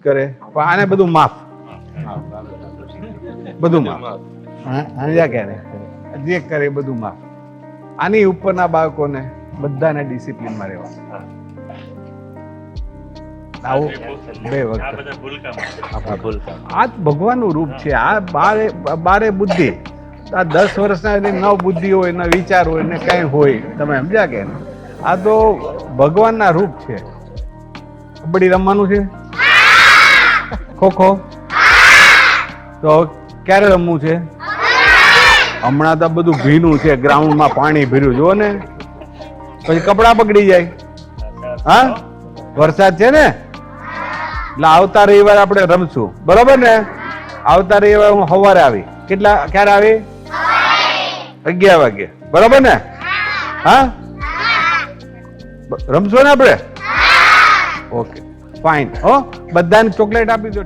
કરે, પણ આને બધું માફ, બધું માફ. સમજ્યા કે નહીં? જે કરે બધું માફ. આની ઉપરના બાળકોને બધાને ડિસિપ્લિનમાં રહેવાનું. આવું બે વખત આ ભગવાનનું રૂપ છે. આ બારે બુદ્ધિ, આ 10 વર્ષના ન બુદ્ધિ હોય, ન વિચાર હોય, ને કઈ હોય, તમે સમજ્યા કે નહીં? આ તો ભગવાનના રૂપ છે. કબડ્ડી રમવાનું છે, ખોખો તો ક્યારે રમવું છે? હમણાં તો બધું ભીનું છે, ગ્રાઉન્ડમાં પાણી ભીર્યું, જુઓ ને, પછી કપડા બગડી જાય. હા, વરસાદ છે ને, એટલે આવતા રવિવારે આપણે રમશું, બરોબર ને? આવતા રવિવારે હું સવારે આવી. ક્યારે આવી? 11 વાગે, બરોબર ને? હા, રમશો ને આપણે? Okay, fine. હો, બધાને ચોકલેટ આપી દો.